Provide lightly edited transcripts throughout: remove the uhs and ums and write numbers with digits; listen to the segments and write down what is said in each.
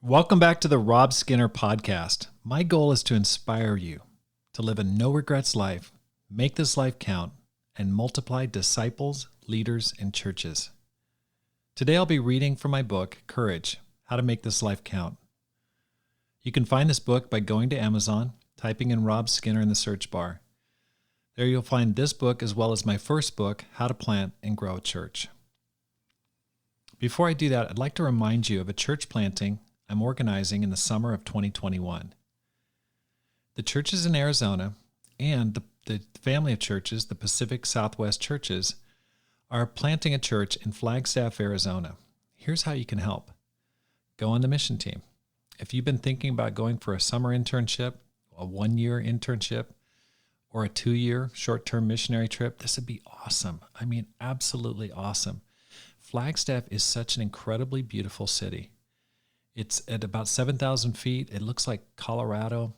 Welcome back to the Rob Skinner podcast. My goal is to inspire you to live a no-regrets life, make this life count, and multiply disciples, leaders, and churches. Today I'll be reading from my book, Courage, How to Make This Life Count. You can find this book by going to Amazon, typing in Rob Skinner in the search bar. There you'll find this book as well as my first book, How to Plant and Grow a Church. Before I do that, I'd like to remind you of a church planting I'm organizing in the summer of 2021. The churches in Arizona and the family of churches, the Pacific Southwest churches, are planting a church in Flagstaff, Arizona. Here's how you can help. Go on the mission team. If you've been thinking about going for a summer internship, a 1-year internship, or a 2-year short-term missionary trip, this would be awesome. I mean, absolutely awesome. Flagstaff is such an incredibly beautiful city. It's at about 7,000 feet. It looks like Colorado.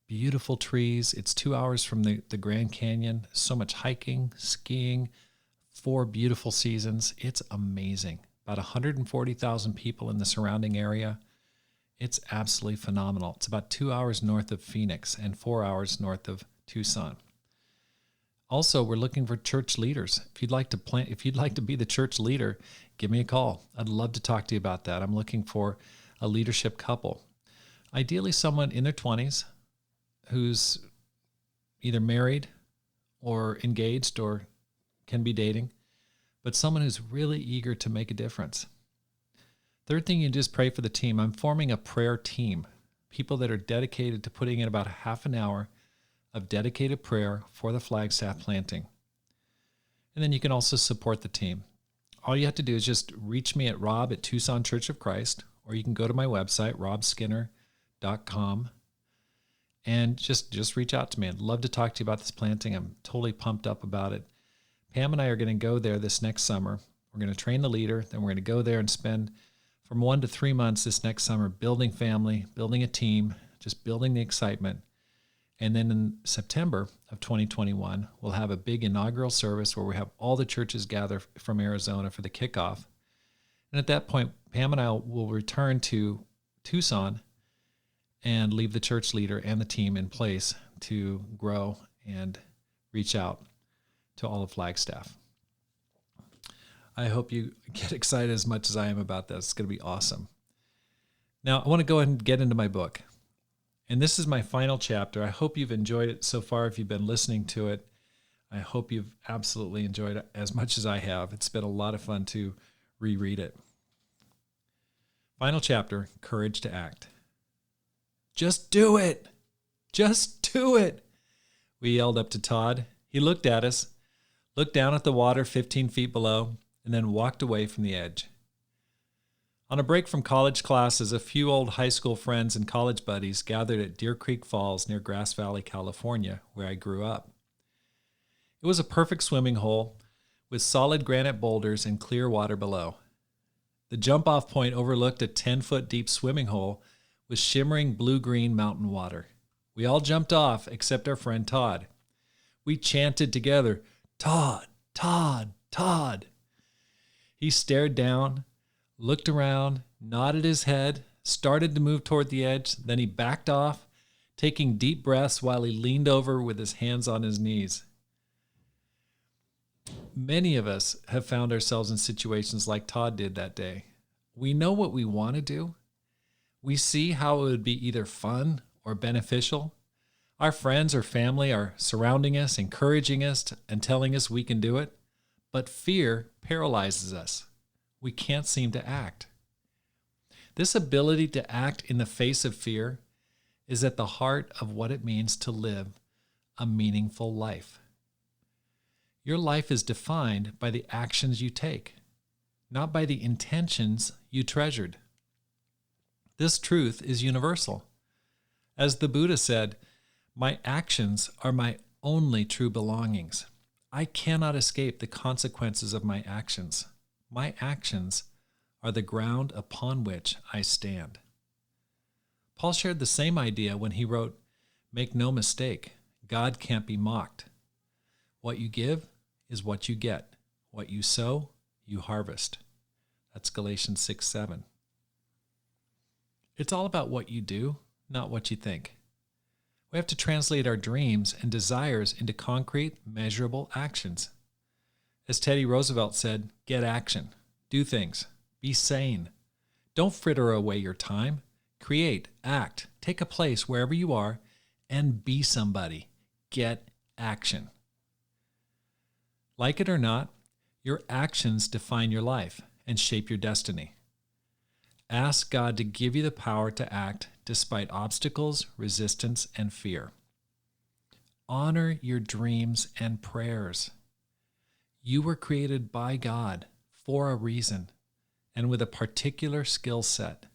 Beautiful trees. It's 2 hours from the Grand Canyon. So much hiking, skiing, 4 beautiful seasons. It's amazing. About 140,000 people in the surrounding area. It's absolutely phenomenal. It's about 2 hours north of Phoenix and 4 hours north of Tucson. Also, we're looking for church leaders. If you'd like to be the church leader, give me a call. I'd love to talk to you about that. I'm looking for a leadership couple. Ideally, someone in their 20s who's either married or engaged or can be dating, but someone who's really eager to make a difference. Third thing, you just pray for the team. I'm forming a prayer team, people that are dedicated to putting in about half an hour of dedicated prayer for the Flagstaff planting. And then you can also support the team. All you have to do is just reach me at rob@Tucson Church of Christ, or you can go to my website, robskinner.com, and just reach out to me. I'd love to talk to you about this planting. I'm totally pumped up about it. Pam and I are going to go there this next summer. We're going to train the leader, then we're going to go there and spend from 1 to 3 months this next summer building family, building a team, just building the excitement. And then in September of 2021, we'll have a big inaugural service where we have all the churches gather from Arizona for the kickoff. And at that point, Pam and I will return to Tucson and leave the church leader and the team in place to grow and reach out to all of Flagstaff. I hope you get excited as much as I am about this. It's going to be awesome. Now, I want to go ahead and get into my book. And this is my final chapter. I hope you've enjoyed it so far if you've been listening to it. I hope you've absolutely enjoyed it as much as I have. It's been a lot of fun to reread it. Final chapter, Courage to Act. Just do it. Just do it. We yelled up to Todd. He looked at us, looked down at the water 15 feet below, and then walked away from the edge. On a break from college classes, a few old high school friends and college buddies gathered at Deer Creek Falls near Grass Valley, California, where I grew up. It was a perfect swimming hole with solid granite boulders and clear water below. The jump-off point overlooked a 10-foot deep swimming hole with shimmering blue-green mountain water. We all jumped off except our friend Todd. We chanted together, "Todd, Todd, Todd." He stared down, looked around, nodded his head, started to move toward the edge, then he backed off, taking deep breaths while he leaned over with his hands on his knees. Many of us have found ourselves in situations like Todd did that day. We know what we want to do. We see how it would be either fun or beneficial. Our friends or family are surrounding us, encouraging us, and telling us we can do it. But fear paralyzes us. We can't seem to act. This ability to act in the face of fear is at the heart of what it means to live a meaningful life. Your life is defined by the actions you take, not by the intentions you treasured. This truth is universal. As the Buddha said, "My actions are my only true belongings. I cannot escape the consequences of my actions. My actions are the ground upon which I stand." Paul shared the same idea when he wrote, "Make no mistake, God can't be mocked. What you give is what you get. What you sow, you harvest." That's Galatians 6:7. It's all about what you do, not what you think. We have to translate our dreams and desires into concrete, measurable actions. As Teddy Roosevelt said, get action, do things, be sane. Don't fritter away your time. Create, act, take a place wherever you are, and be somebody. Get action. Like it or not, your actions define your life and shape your destiny. Ask God to give you the power to act despite obstacles, resistance, and fear. Honor your dreams and prayers. You were created by God for a reason and with a particular skill set.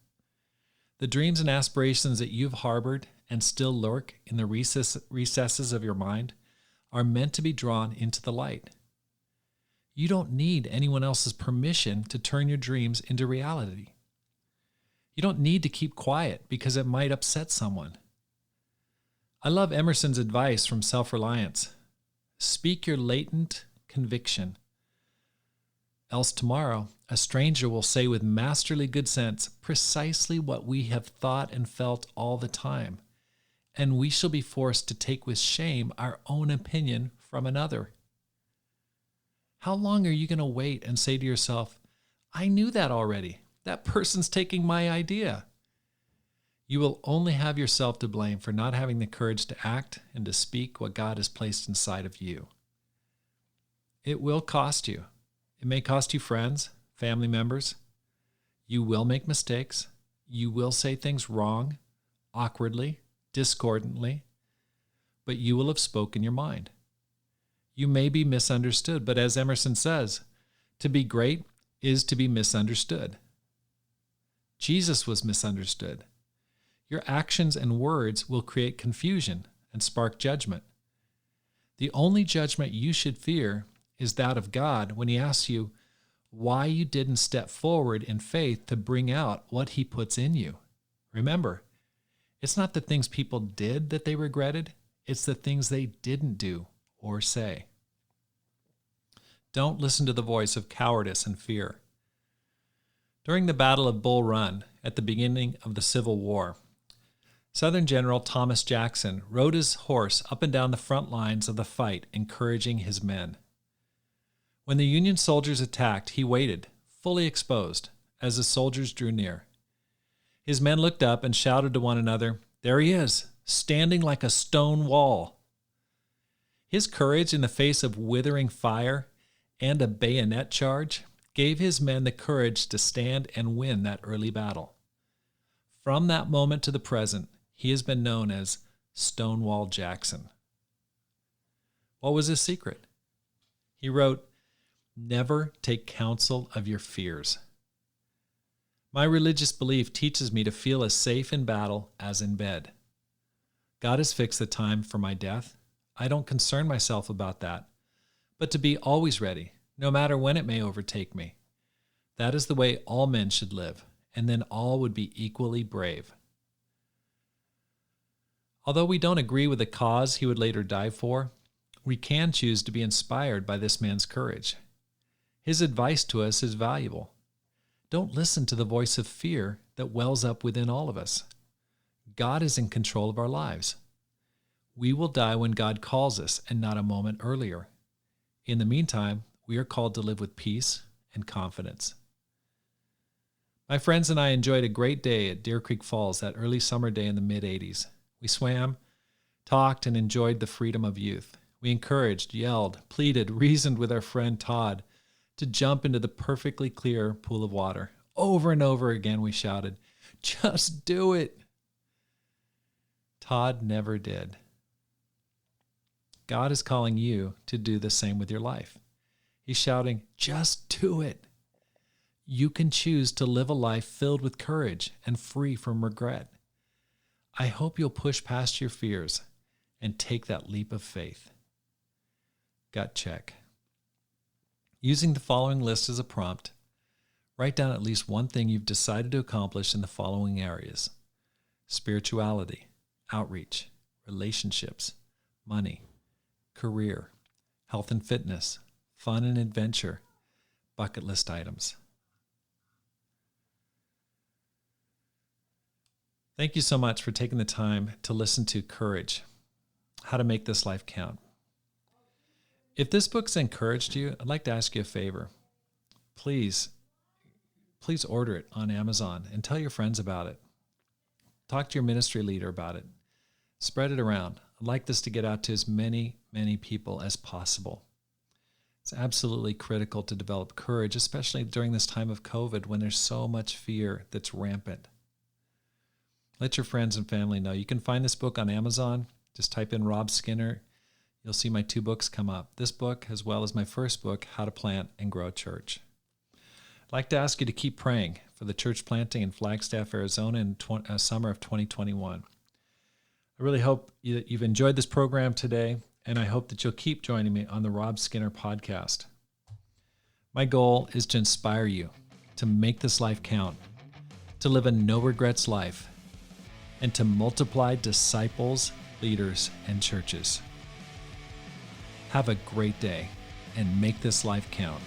The dreams and aspirations that you've harbored and still lurk in the recesses of your mind are meant to be drawn into the light. You don't need anyone else's permission to turn your dreams into reality. You don't need to keep quiet because it might upset someone. I love Emerson's advice from Self-Reliance. Speak your latent conviction. Else tomorrow, a stranger will say with masterly good sense precisely what we have thought and felt all the time, and we shall be forced to take with shame our own opinion from another. How long are you going to wait and say to yourself, I knew that already. That person's taking my idea. You will only have yourself to blame for not having the courage to act and to speak what God has placed inside of you. It will cost you. It may cost you friends, family members. You will make mistakes. You will say things wrong, awkwardly, discordantly, but you will have spoken your mind. You may be misunderstood, but as Emerson says, to be great is to be misunderstood. Jesus was misunderstood. Your actions and words will create confusion and spark judgment. The only judgment you should fear is that of God when He asks you why you didn't step forward in faith to bring out what He puts in you. Remember, it's not the things people did that they regretted, it's the things they didn't do or say. Don't listen to the voice of cowardice and fear. During the Battle of Bull Run at the beginning of the Civil War, Southern General Thomas Jackson rode his horse up and down the front lines of the fight, encouraging his men. When the Union soldiers attacked, he waited, fully exposed, as the soldiers drew near. His men looked up and shouted to one another, "There he is, standing like a stone wall." His courage in the face of withering fire and a bayonet charge gave his men the courage to stand and win that early battle. From that moment to the present, he has been known as Stonewall Jackson. What was his secret? He wrote, "Never take counsel of your fears." My religious belief teaches me to feel as safe in battle as in bed. God has fixed the time for my death. I don't concern myself about that, but to be always ready, no matter when it may overtake me. That is the way all men should live, and then all would be equally brave. Although we don't agree with the cause he would later die for, we can choose to be inspired by this man's courage. His advice to us is valuable. Don't listen to the voice of fear that wells up within all of us. God is in control of our lives. We will die when God calls us and not a moment earlier. In the meantime, we are called to live with peace and confidence. My friends and I enjoyed a great day at Deer Creek Falls that early summer day in the mid-'80s. We swam, talked, and enjoyed the freedom of youth. We encouraged, yelled, pleaded, reasoned with our friend Todd to jump into the perfectly clear pool of water. Over and over again we shouted, "Just do it!" Todd never did. God is calling you to do the same with your life. He's shouting, "Just do it!" You can choose to live a life filled with courage and free from regret. I hope you'll push past your fears and take that leap of faith. Gut check. Using the following list as a prompt, write down at least one thing you've decided to accomplish in the following areas: spirituality, outreach, relationships, money, career, health and fitness, fun and adventure, bucket list items. Thank you so much for taking the time to listen to Courage, How to Make This Life Count. If this book's encouraged you, I'd like to ask you a favor. Please order it on Amazon and tell your friends about it. Talk to your ministry leader about it. Spread it around. I'd like this to get out to as many people as possible. It's absolutely critical to develop courage, especially during this time of COVID when there's so much fear that's rampant. Let your friends and family know. You can find this book on Amazon. Just type in Rob Skinner. You'll see my 2 books come up. This book, as well as my first book, How to Plant and Grow a Church. I'd like to ask you to keep praying for the church planting in Flagstaff, Arizona in summer of 2021. I really hope you've enjoyed this program today, and I hope that you'll keep joining me on the Rob Skinner podcast. My goal is to inspire you to make this life count, to live a no-regrets life, and to multiply disciples, leaders, and churches. Have a great day, and make this life count.